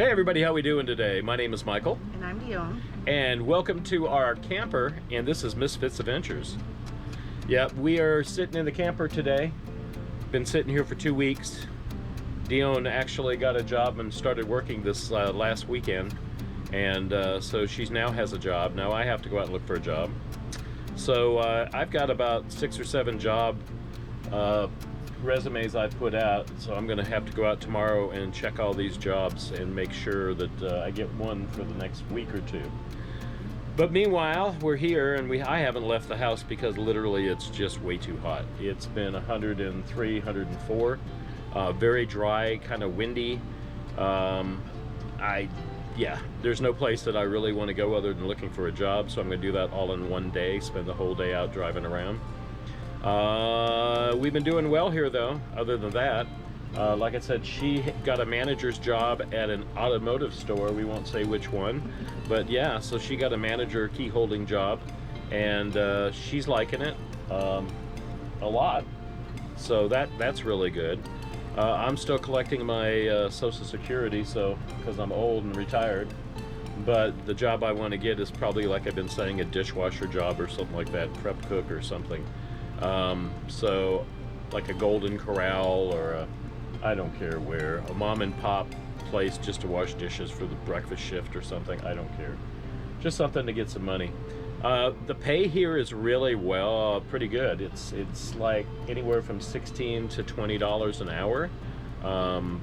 Hey everybody, how we doing today? My name is Michael. And I'm Dione. And welcome to our camper, and this is Miss Fitz Adventures. Yeah, we are sitting in the camper today. Been sitting here for 2 weeks. Dione actually got a job and started working this last weekend. And so she now has a job. Now I have to go out and look for a job. So I've got about 6 or 7 job resumes I've put out, so I'm gonna have to go out tomorrow and check all these jobs and make sure that I get one for the next week or two. But meanwhile, we're here, and I haven't left the house because literally it's just way too hot. It's been 103, 104, very dry, kind of windy. Yeah, there's no place that I really want to go other than looking for a job, so I'm gonna do that all in one day, spend the whole day out driving around. We've been doing well here though, other than that. Like I said, she got a manager's job at an automotive store. We won't say which one, but yeah, so she got a manager key holding job, and she's liking it a lot. So that's really good. I'm still collecting my Social Security, so because I'm old and retired. But the job I want to get is probably, like I've been saying, a dishwasher job or something like that, prep cook or something. So like a Golden Corral or I don't care where, a mom and pop place just to wash dishes for the breakfast shift or something. I don't care, just something to get some money. The pay here is really pretty good. It's like anywhere from $16 to $20 an hour.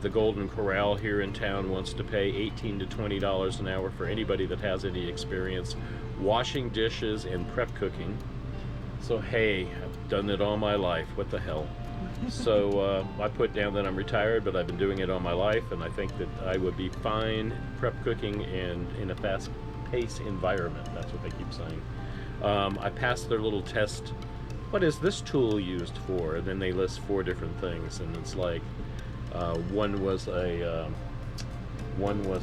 The Golden Corral here in town wants to pay $18 to $20 an hour for anybody that has any experience washing dishes and prep cooking. So hey, I've done it all my life, what the hell. So I put down that I'm retired, but I've been doing it all my life, and I think that I would be fine prep cooking and in a fast-paced environment. That's what they keep saying. I passed their little test. What is this tool used for? And then they list 4 different things, and it's like one was a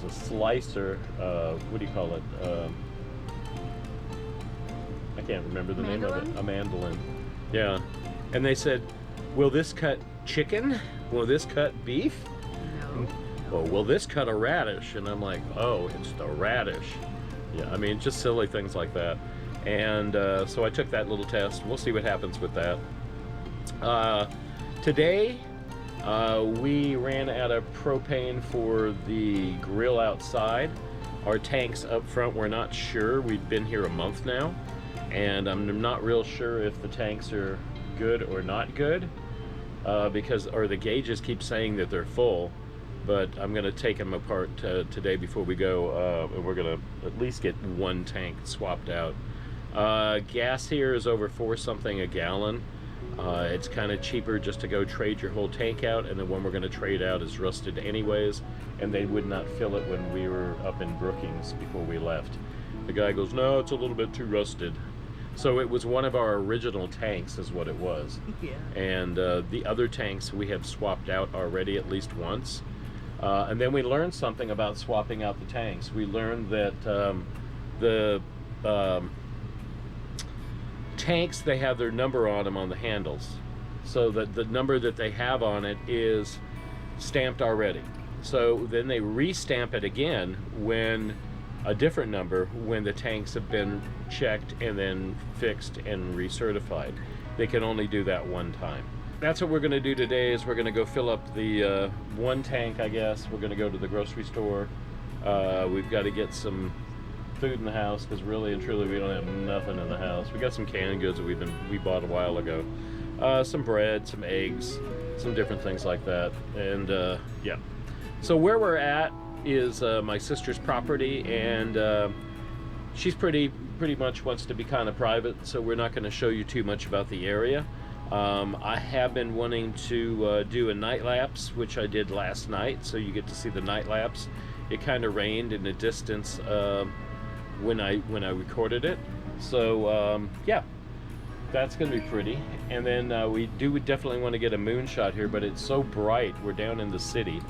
slicer. What do you call it? I can't remember the name of it. A mandolin. Yeah. And they said, will this cut chicken? Will this cut beef? No. Well, will this cut a radish? And I'm like, oh, it's the radish. Yeah, I mean, just silly things like that. And so I took that little test. We'll see what happens with that. Today, we ran out of propane for the grill outside. Our tanks up front, we're not sure. We've been here a month now, and I'm not real sure if the tanks are good or not good, because the gauges keep saying that they're full, but I'm going to take them apart today before we go, and we're going to at least get one tank swapped out. Gas here is over 4 something a gallon. It's kind of cheaper just to go trade your whole tank out, and the one we're going to trade out is rusted anyways, and they would not fill it when we were up in Brookings before we left. The guy goes, no, it's a little bit too rusted. So it was one of our original tanks is what it was. Yeah. And the other tanks we have swapped out already at least once. And then we learned something about swapping out the tanks. We learned that the tanks, they have their number on them on the handles. So that the number that they have on it is stamped already. So then they re-stamp it again when a different number when the tanks have been checked and then fixed and recertified. They can only do that one time. That's what we're going to do today. Is we're going to go fill up the one tank, I guess. We're going to go to the grocery store. We've got to get some food in the house because really and truly we don't have nothing in the house. We got some canned goods that we bought a while ago. Some bread, some eggs, some different things like that. And yeah. So where we're at is my sister's property, and she's pretty much wants to be kind of private, so we're not going to show you too much about the area. I have been wanting to do a night lapse, which I did last night, so you get to see the night lapse. It kind of rained in the distance when I recorded it, so yeah, that's going to be pretty. And then we definitely want to get a moon shot here, but it's so bright. We're down in the city.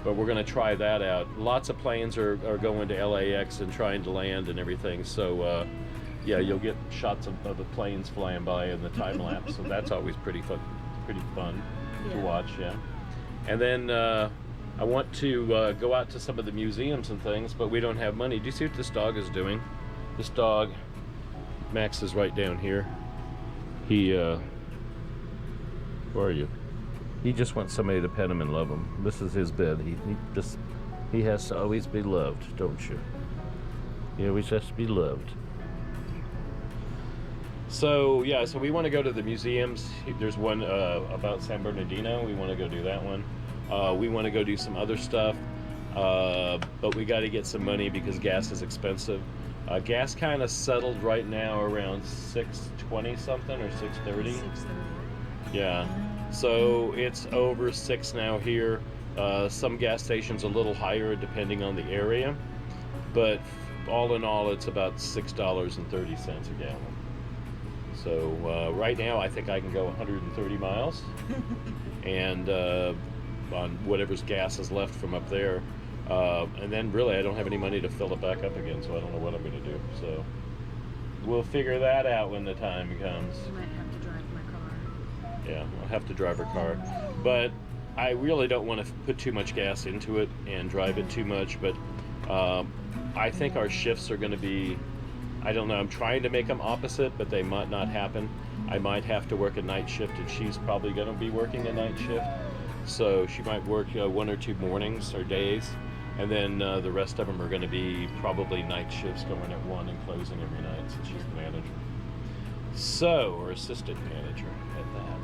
But we're going to try that out. Lots of planes are going to LAX and trying to land and everything. So yeah, you'll get shots of the planes flying by in the time lapse. So that's always pretty fun to watch. Yeah. And then I want to go out to some of the museums and things, but we don't have money. Do you see what this dog is doing? This dog, Max, is right down here. He, where are you? He just wants somebody to pet him and love him. This is his bed. He has to always be loved, don't you? He always has to be loved. So yeah, so we want to go to the museums. There's one about San Bernardino. We want to go do that one. We want to go do some other stuff, but we got to get some money because gas is expensive. Gas kind of settled right now around $6.20 something or $6.30. $6.30. Yeah, so it's over $6 now here. Some gas stations a little higher depending on the area, but all in all, it's about $6.30 a gallon. So right now, I think I can go 130 miles, and on whatever's gas is left from up there. And then really I don't have any money to fill it back up again, so I don't know what I'm going to do. So we'll figure that out when the time comes. You might have to drive my car. Yeah, I'll have to drive her car. But I really don't want to put too much gas into it and drive it too much. But I think our shifts are going to be, I don't know, I'm trying to make them opposite, but they might not happen. I might have to work a night shift, and she's probably going to be working a night shift. So she might work 1 or 2 mornings or days, and then the rest of them are going to be probably night shifts, going at 1 and closing every night since she's the manager. So, or assistant manager at that.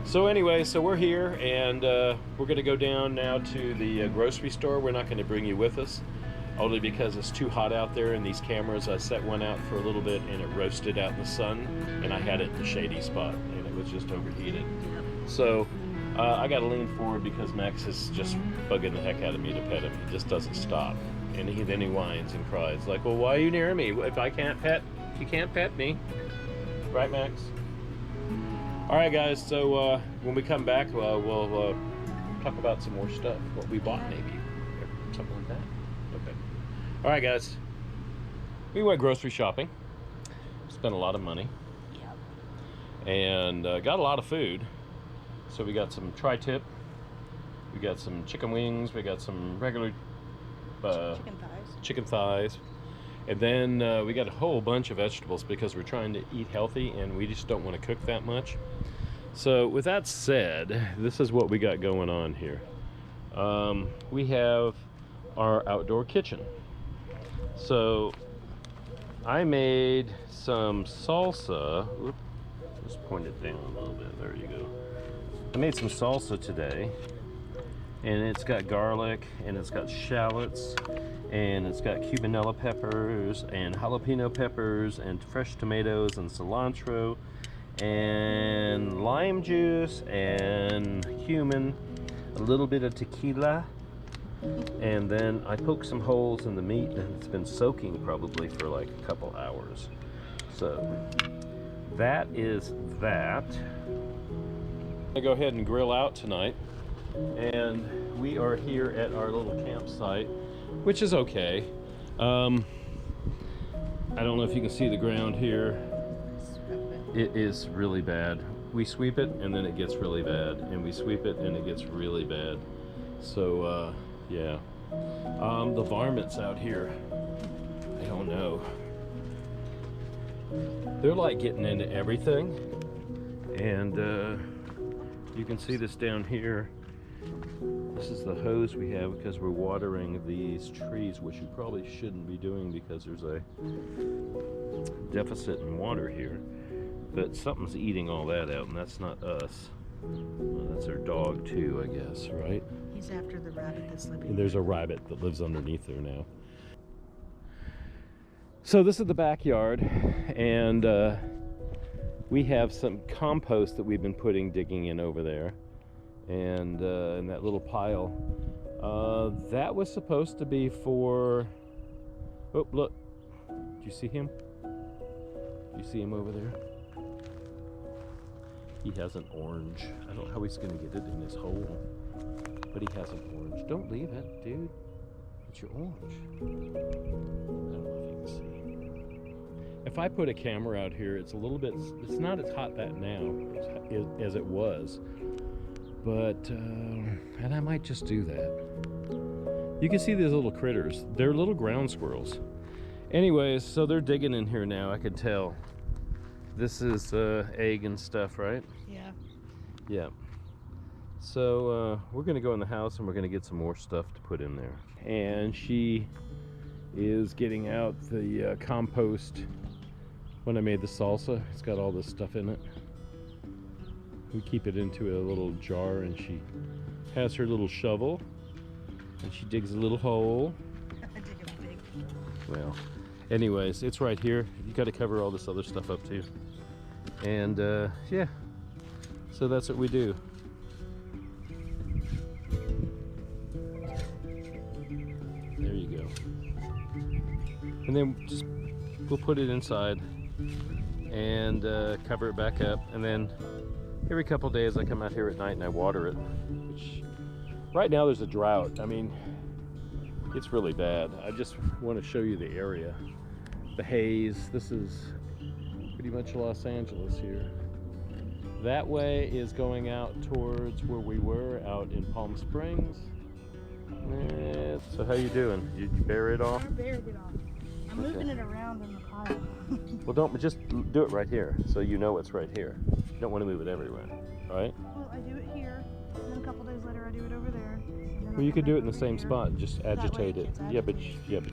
So anyway, so we're here, and we're going to go down now to the grocery store. We're not going to bring you with us, only because it's too hot out there, and these cameras, I set one out for a little bit and it roasted out in the sun, and I had it in a shady spot and it was just overheated. So I got to lean forward because Max is just bugging the heck out of me to pet him. He just doesn't stop, and then he whines and cries like, well, why are you near me? If I can't pet, you can't pet me, right, Max? All right, guys, so when we come back, we'll talk about some more stuff, what we bought maybe, or something like that. Okay. All right, guys, we went grocery shopping, spent a lot of money, and got a lot of food. So we got some tri-tip, we got some chicken wings, we got some regular chicken thighs, and then we got a whole bunch of vegetables because we're trying to eat healthy and we just don't want to cook that much. So with that said, this is what we got going on here. We have our outdoor kitchen. So I made some salsa. Oops, just point it down a little bit. There you go. I made some salsa today, and it's got garlic, and it's got shallots, and it's got cubanella peppers, and jalapeno peppers, and fresh tomatoes, and cilantro, and lime juice, and cumin, a little bit of tequila, and then I poked some holes in the meat, and it's been soaking probably for like a couple hours. So that is that. I go ahead and grill out tonight, and we are here at our little campsite, which is okay. I don't know if you can see the ground here. It is really bad. We sweep it and then it gets really bad, and we sweep it and it gets really bad. So yeah, the varmints out here, I don't know, they're like getting into everything, and you can see this down here. This is the hose we have because we're watering these trees, which you probably shouldn't be doing because there's a deficit in water here. But something's eating all that out, and that's not us. Well, that's our dog too, I guess, right? He's after the rabbit that's living. And there's a rabbit that lives underneath there now. So this is the backyard, and we have some compost that we've been digging in over there, and in that little pile. That was supposed to be for, oh look, do you see him? Do you see him over there? He has an orange. I don't know how he's gonna get it in his hole, but he has an orange. Don't leave it, dude. It's your orange. I don't know if you can see. If I put a camera out here, it's a little bit, it's not as hot that now as it was, But, and I might just do that. You can see these little critters. They're little ground squirrels. Anyways, so they're digging in here now, I can tell. This is egg and stuff, right? Yeah. Yeah. So we're gonna go in the house and we're gonna get some more stuff to put in there. And she is getting out the compost. When I made the salsa, it's got all this stuff in it. We keep it into a little jar, and she has her little shovel and she digs a little hole. I dig it big. Well, anyways, it's right here. You got to cover all this other stuff up too. And yeah, so that's what we do. There you go. And then just we'll put it inside and cover it back up, and then every couple days I come out here at night and I water it, which right now there's a drought. I mean, it's really bad. I just want to show you the area. The haze, this is pretty much Los Angeles here. That way is going out towards where we were out in Palm Springs. So how you doing? You bury it off? I buried it off. I'm moving it around in the pile. Well, don't just do it right here, so you know it's right here. You don't want to move it everywhere, right? Well, I do it here, and then a couple days later I do it over there. Well, you could do it in the same spot, just agitate it. Yeah, but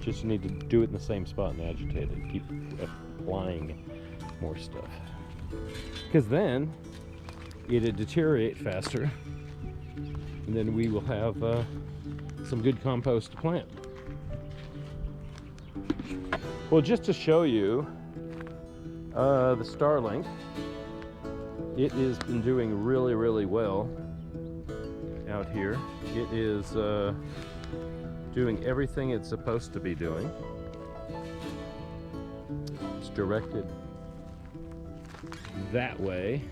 just you need to do it in the same spot and agitate it. Keep applying more stuff, because then it'll deteriorate faster, and then we will have some good compost to plant. Well, just to show you the Starlink, it has been doing really, really well out here. It is doing everything it's supposed to be doing. It's directed that way,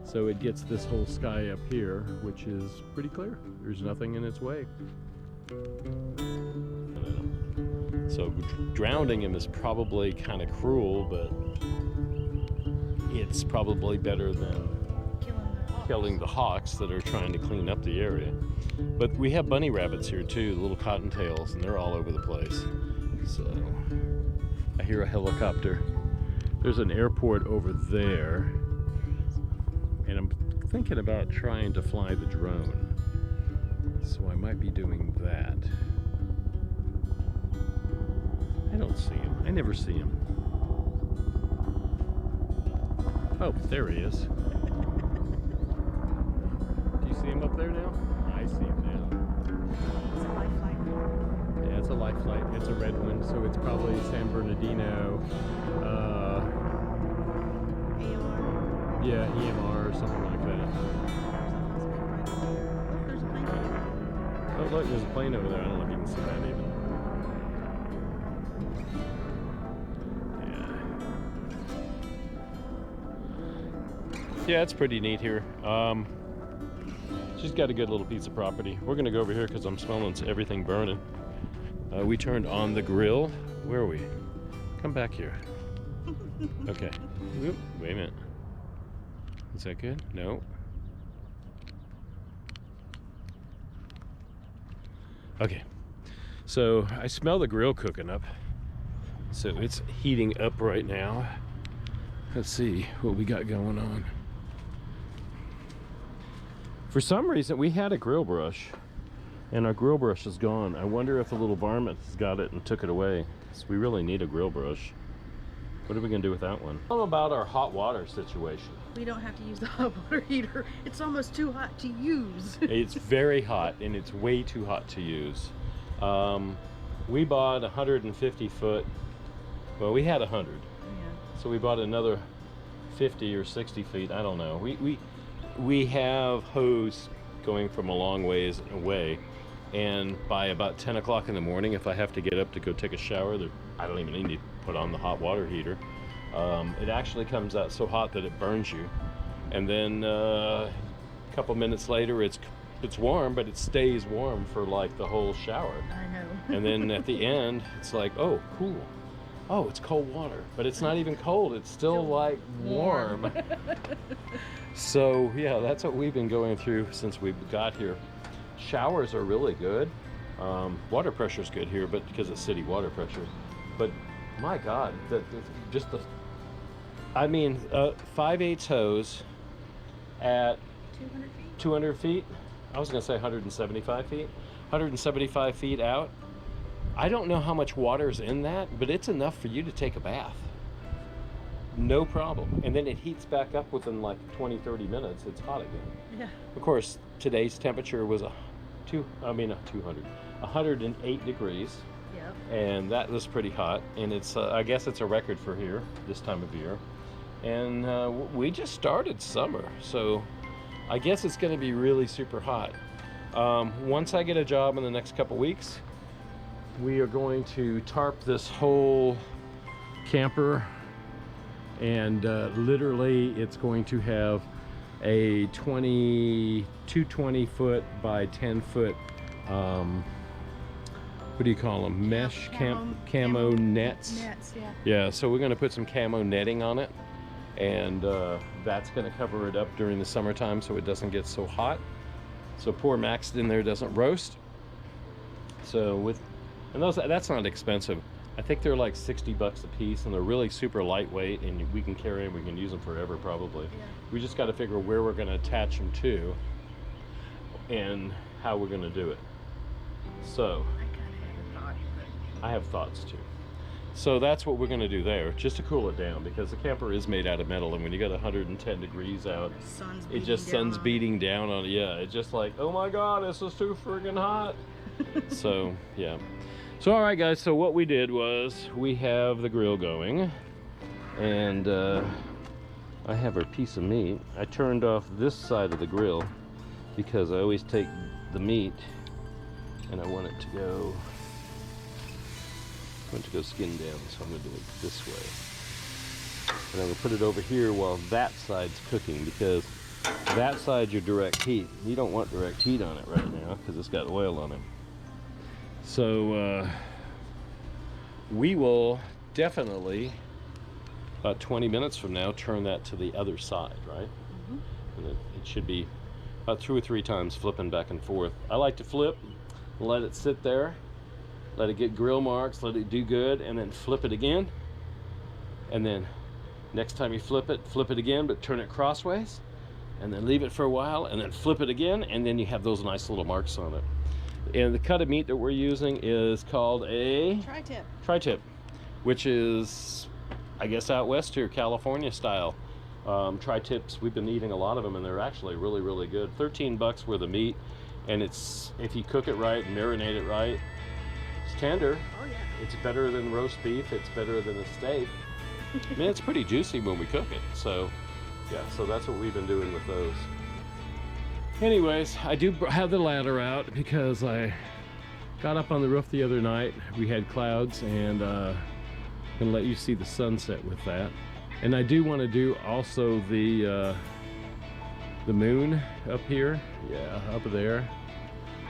so it gets this whole sky up here, which is pretty clear. There's nothing in its way. So drowning him is probably kind of cruel, but it's probably better than killing the hawks that are trying to clean up the area. But we have bunny rabbits here too, the little cottontails, and they're all over the place. So I hear a helicopter. There's an airport over there, and I'm thinking about trying to fly the drone. So I might be doing that. I don't see him. I never see him. Oh, there he is. Do you see him up there now? I see him now. It's a life flight. Yeah, it's a life flight. It's a red one, so it's probably San Bernardino. AOR. Yeah, EMR or something like that. There's a plane over there. Oh, look, there's a plane over there. I don't know if you can see that even. Yeah, it's pretty neat here. She's got a good little piece of property. We're gonna go over here because I'm smelling everything burning. We turned on the grill. Where are we? Come back here. Okay. Oop, wait a minute. Is that good? No. Okay. So I smell the grill cooking up. So it's heating up right now. Let's see what we got going on. For some reason, we had a grill brush, and our grill brush is gone. I wonder if the little varmint has got it and took it away. So we really need a grill brush. What are we gonna do with that one? Tell them about our hot water situation. We don't have to use the hot water heater. It's almost too hot to use. It's very hot, and it's way too hot to use. We bought 150 foot, well, we had 100. Yeah. So we bought another 50 or 60 feet, I don't know. We have hose going from a long ways away, and by about 10 o'clock in the morning, if I have to get up to go take a shower, I don't even need to put on the hot water heater. It actually comes out so hot that it burns you, and then a couple minutes later it's warm, but it stays warm for like the whole shower. I know. And then at the end it's like, oh, cool. oh, it's cold water, but it's not even cold. It's still like warm. So yeah, that's what we've been going through since we got here. Showers are really good. Water pressure is good here, but because it's city water pressure. But my God, I mean, 5/8 hose at 200 feet? 200 feet. I was gonna say 175 feet. 175 feet out. I don't know how much water is in that, but it's enough for you to take a bath. No problem. And then it heats back up within like 20-30 minutes. It's hot again. Yeah. Of course, today's temperature was 108 degrees. Yep. And that was pretty hot. And it's, I guess it's a record for here this time of year. And we just started summer, so I guess it's going to be really super hot. Once I get a job in the next couple weeks, we are going to tarp this whole camper, and literally it's going to have a 220 foot by 10 foot what do you call them, mesh camo nets. Yeah, so we're going to put some camo netting on it, and that's going to cover it up during the summertime so it doesn't get so hot, so poor Max in there doesn't roast. So that's not expensive. I think they're like 60 bucks a piece, and they're really super lightweight, and we can carry them, we can use them forever probably. Yeah. We just got to figure where we're going to attach them to and how we're going to do it. So I kind of have a thought, but I have thoughts too. So that's what we're going to do there, just to cool it down, because the camper is made out of metal, and when you got 110 degrees out, sun's beating down on it. Yeah, it's just like, oh my God, this is too friggin' hot. So yeah. So all right guys, so what we did was we have the grill going, and I have a piece of meat. I turned off this side of the grill because I always take the meat and I want it to go skin down, so I'm going to do it this way. And I'm going to put it over here while that side's cooking, because that side's your direct heat. You don't want direct heat on it right now because it's got oil on it. So we will definitely, about 20 minutes from now, turn that to the other side, right? Mm-hmm. And it should be about 2 or 3 times flipping back and forth. I like to flip, let it sit there, let it get grill marks, let it do good, and then flip it again. And then next time you flip it again, but turn it crossways, and then leave it for a while, and then flip it again, and then you have those nice little marks on it. And the cut of meat that we're using is called a tri-tip, which is, I guess, out west here, California style. Tri-tips, we've been eating a lot of them, and they're actually really, really good. 13 bucks worth of meat, and it's, if you cook it right and marinate it right, it's tender. Oh yeah. It's better than roast beef. It's better than a steak. I mean, it's pretty juicy when we cook it. So yeah, so that's what we've been doing with those. Anyways, I do have the ladder out because I got up on the roof the other night. We had clouds, and I'm gonna let you see the sunset with that. And I do want to do also the moon up here, yeah, up there.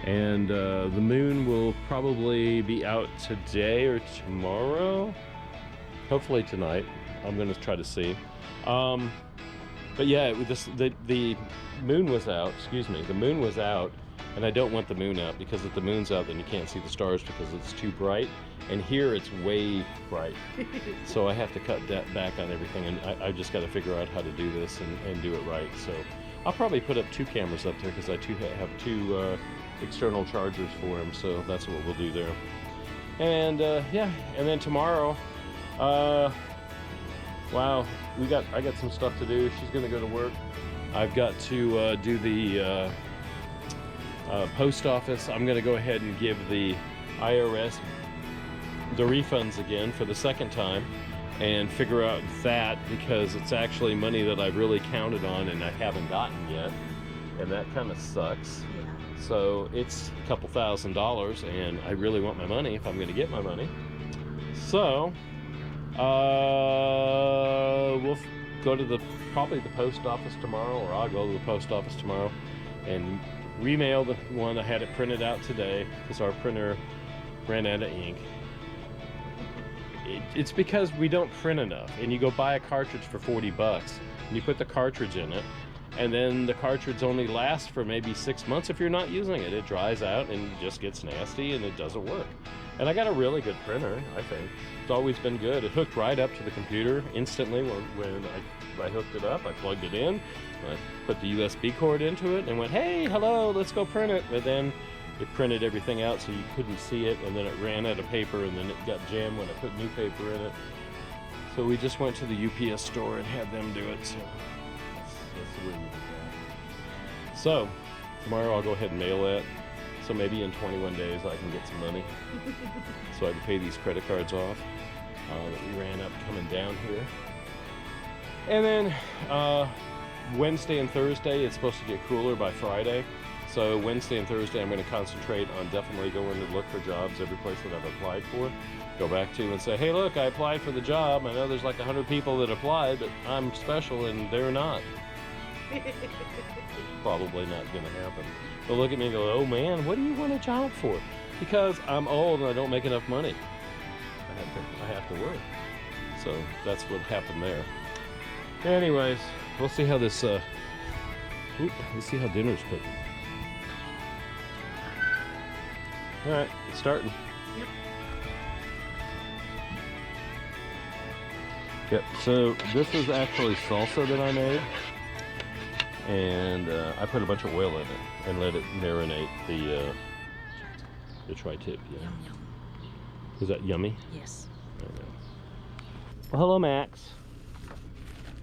And the moon will probably be out today or tomorrow. Hopefully tonight. I'm gonna try to see. But yeah, the moon was out, excuse me, the moon was out, and I don't want the moon out, because if the moon's out then you can't see the stars because it's too bright, and here it's way bright. So I have to cut that back on everything, and I just got to figure out how to do this and do it right. So I'll probably put up 2 cameras up there, because I have 2 external chargers for them, so that's what we'll do there. And yeah, and then tomorrow, wow, I got some stuff to do. She's gonna go to work. I've got to do the post office. I'm gonna go ahead and give the IRS the refunds again for the second time and figure out that, because it's actually money that I've really counted on and I haven't gotten yet, and that kind of sucks. Yeah. So it's a couple $1,000s, and I really want my money if I'm gonna get my money. So we'll go to probably the post office tomorrow, or I'll go to the post office tomorrow and remail the one. I had it printed out today because our printer ran out of ink. it's because we don't print enough, and you go buy a cartridge for 40 bucks and you put the cartridge in it, and then the cartridge only lasts for maybe 6 months if you're not using it. It dries out and just gets nasty and it doesn't work. And I got a really good printer, I think. It's always been good. It hooked right up to the computer instantly when I hooked it up. I plugged it in, I put the USB cord into it and went, hey, hello, let's go print it. But then it printed everything out so you couldn't see it, and then it ran out of paper, and then it got jammed when I put new paper in it. So we just went to the UPS store and had them do it. So that's the way we did that. So tomorrow I'll go ahead and mail that. So maybe in 21 days I can get some money so I can pay these credit cards off that we ran up coming down here. And then Wednesday and Thursday, it's supposed to get cooler by Friday. So Wednesday and Thursday I'm going to concentrate on definitely going to look for jobs every place that I've applied for. Go back to and say, hey look, I applied for the job. I know there's like 100 people that applied, but I'm special and they're not. Probably not going to happen. They'll look at me and go, oh man, what do you want a job for? Because I'm old and I don't make enough money. I have to work. So that's what happened there. Anyways, we'll see how this, let's see how dinner's cooking. All right, it's starting. Yep, so this is actually salsa that I made. And I put a bunch of oil in it and let it marinate the tri-tip. Yeah. Yum, yum. Is that yummy? Yes. Well, hello, Max.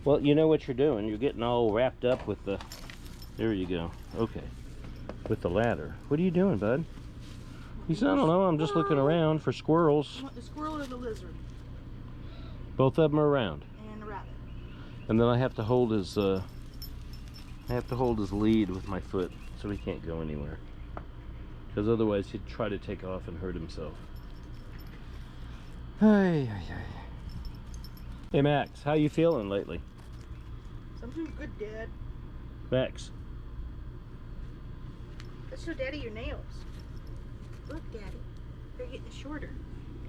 Well, you know what you're doing. You're getting all wrapped up with the... There you go. Okay. With the ladder. What are you doing, bud? He said, I don't know. I'm just looking around for squirrels. I want the squirrel or the lizard. Both of them are around. And the rabbit. And then I have to hold his... lead with my foot so he can't go anywhere. Because otherwise he'd try to take off and hurt himself. Hey, Max, how you feeling lately? Something's good, Dad. Max. Let's show Daddy your nails. Look, Daddy. They're getting shorter.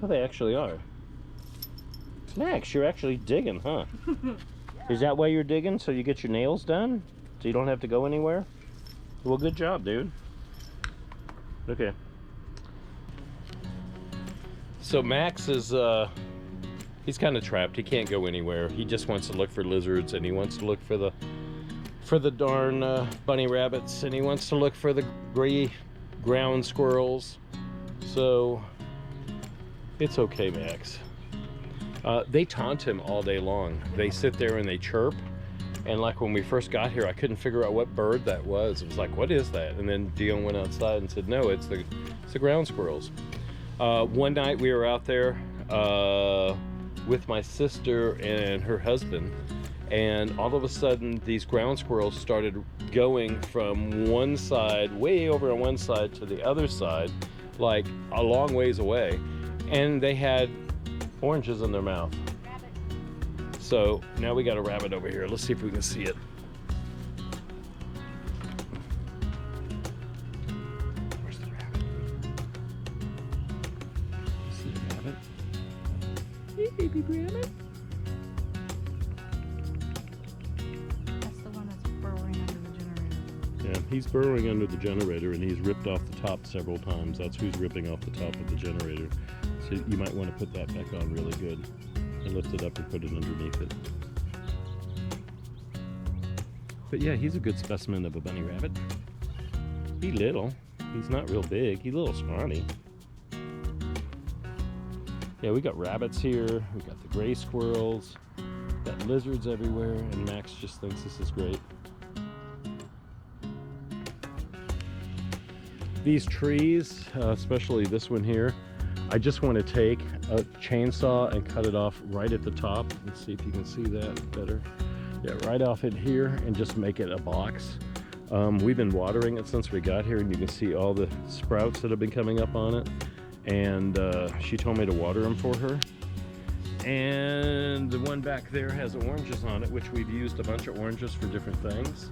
Oh, they actually are. Max, you're actually digging, huh? Is that why you're digging? So you get your nails done? So you don't have to go anywhere? Well, good job, dude. Okay. So Max is, he's kind of trapped. He can't go anywhere. He just wants to look for lizards, and he wants to look for the darn bunny rabbits, and he wants to look for the gray ground squirrels. So it's okay, Max. They taunt him all day long. They sit there and they chirp. And like when we first got here, I couldn't figure out what bird that was. It was like, what is that? And then Dion went outside and said, no, it's the ground squirrels. One night we were out there with my sister and her husband, and all of a sudden these ground squirrels started going from one side, way over on one side, to the other side, like a long ways away. And they had oranges in their mouth. So now we got a rabbit over here. Let's see if we can see it. Where's the rabbit? See the rabbit? Hey, baby rabbit. That's the one that's burrowing under the generator. Yeah, he's burrowing under the generator, and he's ripped off the top several times. That's who's ripping off the top of the generator. So you might want to put that back on really good. And lift it up and put it underneath it. But yeah, he's a good specimen of a bunny rabbit. He's little. He's not real big. He's a little scrawny. Yeah, we got rabbits here. We got the gray squirrels. Got lizards everywhere, and Max just thinks this is great. These trees, especially this one here, I just want to take a chainsaw and cut it off right at the top. Let's see if you can see that better. Yeah, right off in here, and just make it a box. We've been watering it since we got here, and you can see all the sprouts that have been coming up on it. And she told me to water them for her. And the one back there has oranges on it, which we've used a bunch of oranges for different things.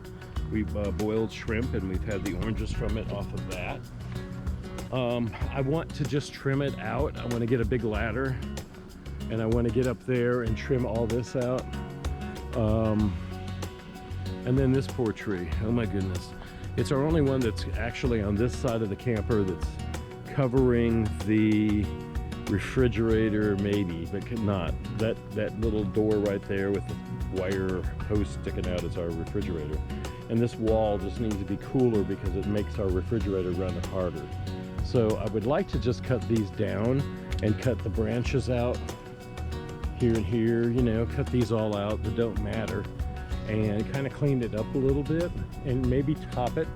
We've boiled shrimp, and we've had the oranges from it off of that. I want to just trim it out. I want to get a big ladder and I want to get up there and trim all this out. And then this poor tree, oh my goodness. It's our only one that's actually on this side of the camper that's covering the refrigerator maybe, but not. That little door right there with the wire post sticking out is our refrigerator. And this wall just needs to be cooler because it makes our refrigerator run harder. So I would like to just cut these down and cut the branches out here and here, you know, cut these all out that don't matter, and kind of clean it up a little bit and maybe top it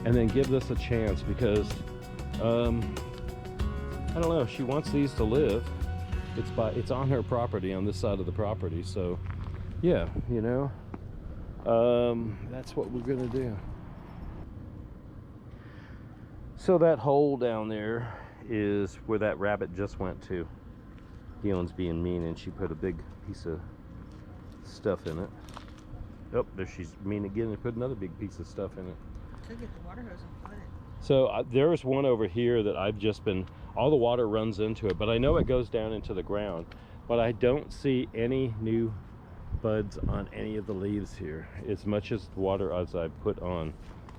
and then give this a chance because I don't know, she wants these to live. It's on her property, on this side of the property, so yeah, you know, that's what we're gonna do. So that hole down there is where that rabbit just went to. Dion's being mean and she put a big piece of stuff in it. Oh, there she's mean again and put another big piece of stuff in it. Could get the water hose and flood it. So there is one over here that I've just been, all the water runs into it, but I know it goes down into the ground, but I don't see any new buds on any of the leaves here, as much as water as I put on.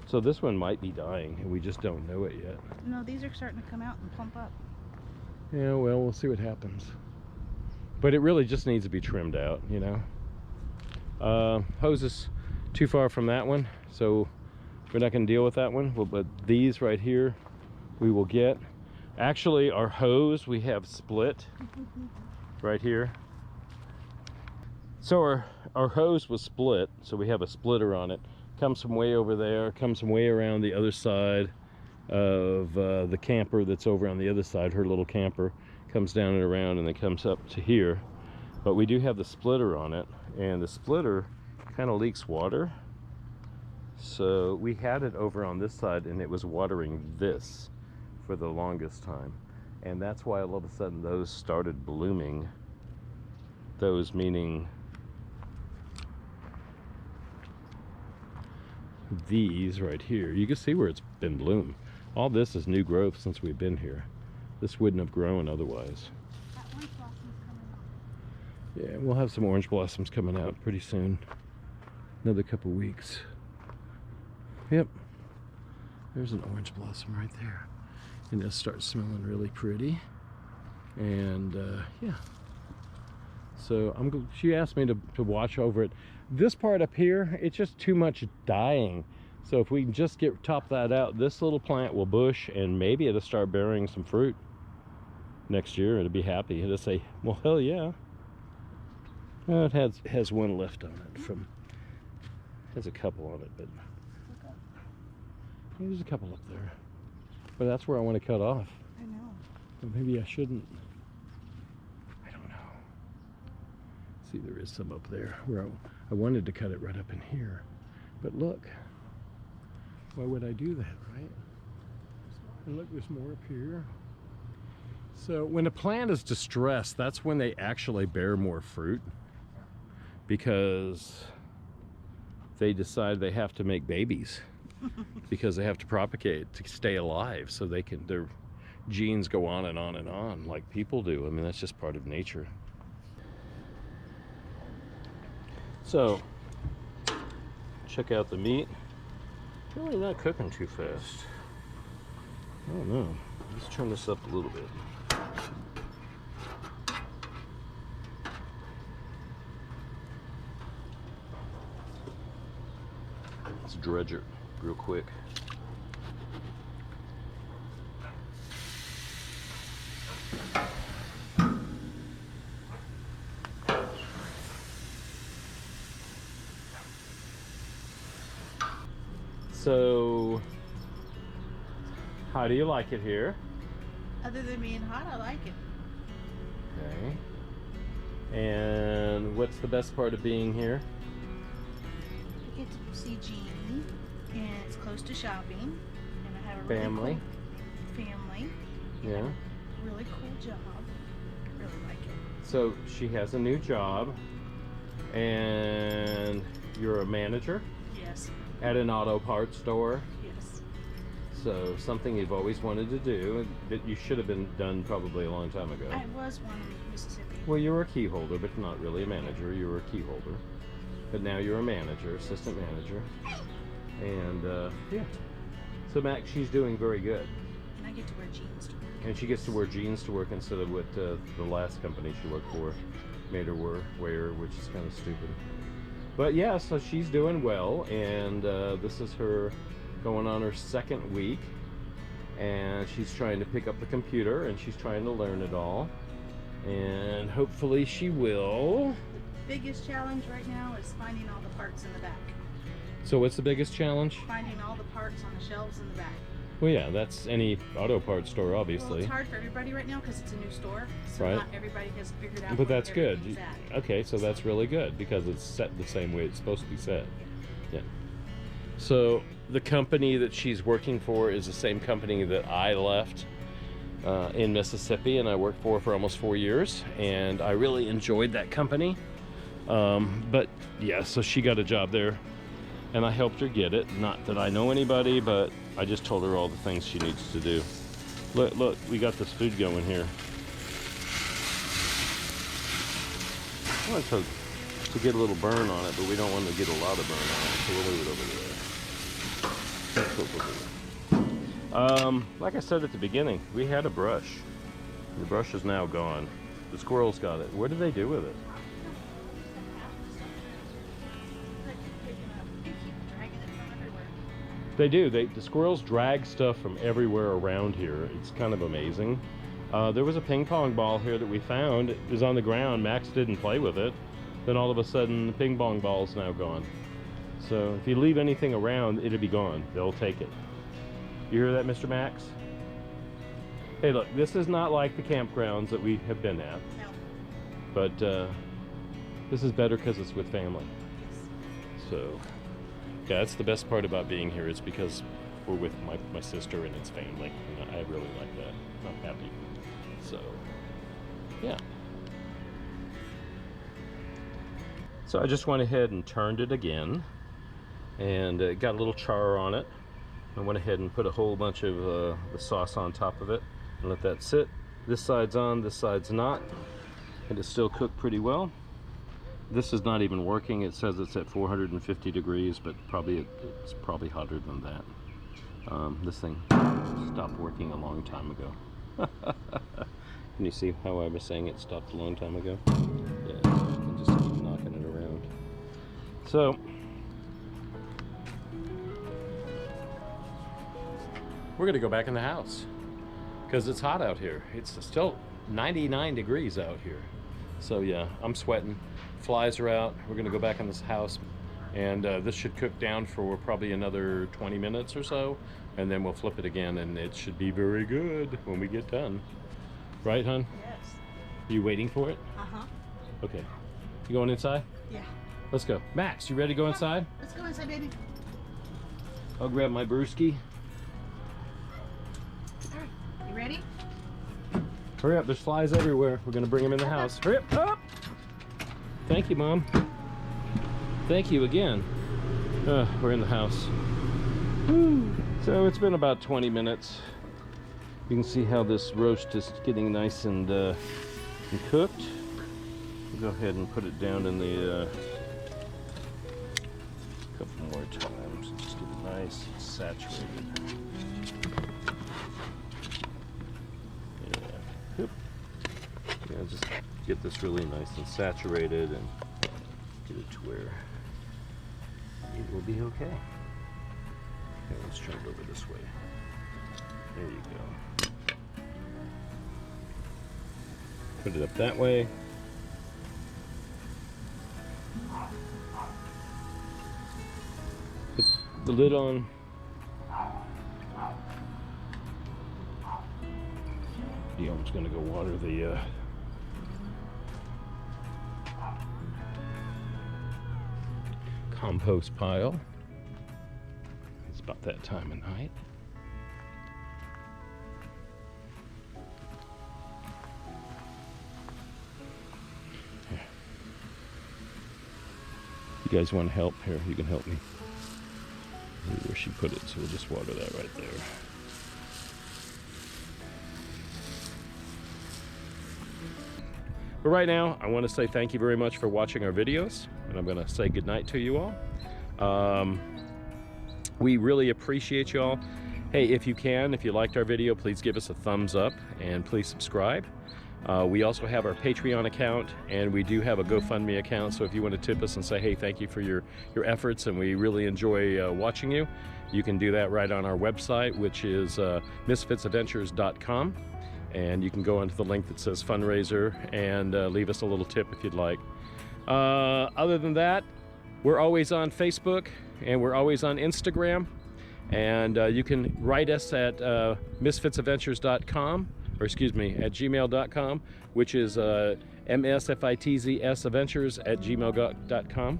So this one might be dying and we just don't know it yet. No, these are starting to come out and plump up. Yeah, well, we'll see what happens. But it really just needs to be trimmed out, you know. Hose is too far from that one, so we're not going to deal with that one. Well, but these right here we will get. Actually, our hose we have split right here. So our hose was split, so we have a splitter on it. Comes from way over there, comes from way around the other side of the camper that's over on the other side. Her little camper comes down and around and then comes up to here. But we do have the splitter on it, and the splitter kind of leaks water. So we had it over on this side and it was watering this for the longest time. And that's why all of a sudden those started blooming. Those meaning these right here. You can see where it's been bloom. All this is new growth since we've been here. This wouldn't have grown otherwise. That orange blossom's coming out. Yeah, we'll have some orange blossoms coming out pretty soon. Another couple weeks. Yep. There's an orange blossom right there. And it'll start smelling really pretty. And yeah. So she asked me to watch over it. This part up here, it's just too much dying. So if we can just top that out, this little plant will bush and maybe it'll start bearing some fruit next year. It'll be happy. It'll say, well, hell yeah. Well, it has one left on it from, has a couple on it, but there's a couple up there. But that's where I want to cut off. I know. But maybe I shouldn't. I don't know. See, there is some up there where I wanted to cut it right up in here. But look, why would I do that, right? And look, there's more up here. So when a plant is distressed, that's when they actually bear more fruit, because they decide they have to make babies because they have to propagate to stay alive, so they can, their genes go on and on and on like people do. I mean, that's just part of nature. So check out the meat. Really not cooking too fast. I don't know. Let's turn this up a little bit. Let's dredge it real quick. So, how do you like it here? Other than being hot, I like it. Okay. And what's the best part of being here? You get to see Jean, and it's close to shopping, and I have a really Family. cool family. Yeah. And a really cool job. I really like it. So she has a new job, and you're a manager Yes. at an auto parts store. Yes. So something you've always wanted to do that you should have been done probably a long time ago. I was one in Mississippi. Well, you were a key holder, but not really a manager. You were a key holder. But now you're a manager, assistant manager. And, yeah. So, Max, she's doing very good. And I get to wear jeans to work. And she gets to wear jeans to work instead of what the last company she worked for made her wear, which is kind of stupid. But, yeah, so she's doing well. And this is her going on her second week. And she's trying to pick up the computer, and she's trying to learn it all. And hopefully she will. The biggest challenge right now is finding all the parts in the back. So what's the biggest challenge? Finding all the parts on the shelves in the back. Well, yeah, that's any auto parts store, Well, obviously. it's hard for everybody right now because it's a new store, so Right. not everybody has figured out. But that's where good. everything's at. Okay, so that's really good because it's set the same way it's supposed to be set. Yeah. So the company that she's working for is the same company that I left in Mississippi, and I worked for almost 4 years, and I really enjoyed that company. But yeah, so she got a job there, and I helped her get it. Not that I know anybody, but I just told her all the things she needs to do. Look, we got this food going here. I want to get a little burn on it, but we don't want to get a lot of burn on it, so we'll leave it over there. That's what we'll do. Like I said at the beginning, we had a brush. The brush is now gone. The squirrels got it. What did they do with it? They do. The squirrels drag stuff from everywhere around here. It's kind of amazing. There was a ping pong ball here that we found. It was on the ground. Max didn't play with it. Then all of a sudden, the ping pong ball's now gone. So if you leave anything around, it'll be gone. They'll take it. You hear that, Mr. Max? Hey, look, this is not like the campgrounds that we have been at. No. But this is better because it's with family. Yes. So, yeah, that's the best part about being here. It's because we're with my sister and it's family. And I really like that. I'm happy. So, yeah. So I just went ahead and turned it again. And it got a little char on it. I went ahead and put a whole bunch of the sauce on top of it and let that sit. This side's on, this side's not. And it's still cooked pretty well. This is not even working. It says it's at 450 degrees, but it's probably hotter than that. This thing stopped working a long time ago. Can you see how I was saying it stopped a long time ago? Yeah, you can just keep knocking it around. So, we're gonna go back in the house because it's hot out here. It's still 99 degrees out here. So yeah, I'm sweating. Flies are out. We're gonna go back in this house, and this should cook down for probably another 20 minutes or so, and then we'll flip it again, and it should be very good when we get done. Right, hon? Yes. Are you waiting for it? Uh-huh. Okay. You going inside? Yeah. Let's go. Max, you ready to go inside? Let's go inside, baby. I'll grab my brewski. All right. You ready? Hurry up, there's flies everywhere. We're gonna bring them in the house. Hurry up, up! Thank you, Mom. Thank you again. We're in the house. Whew. So it's been about 20 minutes. You can see how this roast is getting nice and cooked. We'll go ahead and put it down in the couple more times. Just get it nice and saturated. Yeah, just get this really nice and saturated and get it to where it will be okay. Okay, let's turn it over this way. There you go. Put it up that way. Put the lid on. Dion's gonna go water the compost pile. It's about that time of night. Here. You guys want to help? Here, you can help me. See where she put it, so we'll just water that right there. But right now, I want to say thank you very much for watching our videos, and I'm going to say goodnight to you all. We really appreciate you all. Hey, if you liked our video, please give us a thumbs up and please subscribe. We also have our Patreon account, and we do have a GoFundMe account, so if you want to tip us and say, hey, thank you for your efforts and we really enjoy watching you, you can do that right on our website, which is misfitsadventures.com, and you can go onto the link that says fundraiser and leave us a little tip if you'd like. Other than that, we're always on Facebook and we're always on Instagram, and you can write us at misfitsadventures.com, or excuse me, at gmail.com, which is msfitzadventures@gmail.com,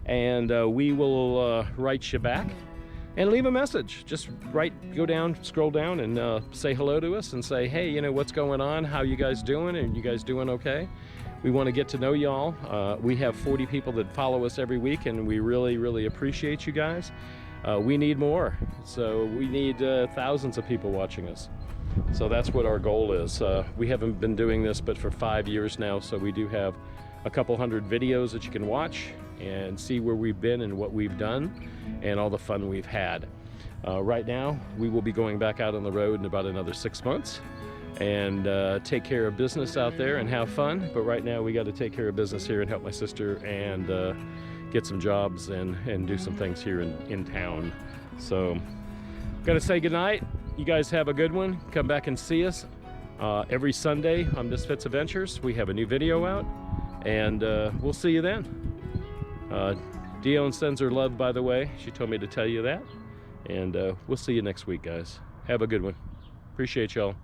and we will write you back and leave a message. Just go down, scroll down, and say hello to us and say, hey, you know, what's going on? How you guys doing? Are you guys doing okay? We want to get to know y'all. We have 40 people that follow us every week, and we really, really appreciate you guys. We need more, so we need thousands of people watching us. So that's what our goal is. We haven't been doing this but for 5 years now, so we do have a couple hundred videos that you can watch and see where we've been and what we've done and all the fun we've had. Right now, we will be going back out on the road in about another 6 months and take care of business out there and have fun. But right now, we got to take care of business here and help my sister and get some jobs and do some things here in town. So, gotta say goodnight. You guys have a good one. Come back and see us every Sunday on Misfits Adventures. We have a new video out, and we'll see you then. Dione sends her love, by the way. She told me to tell you that. And we'll see you next week, guys. Have a good one. Appreciate y'all.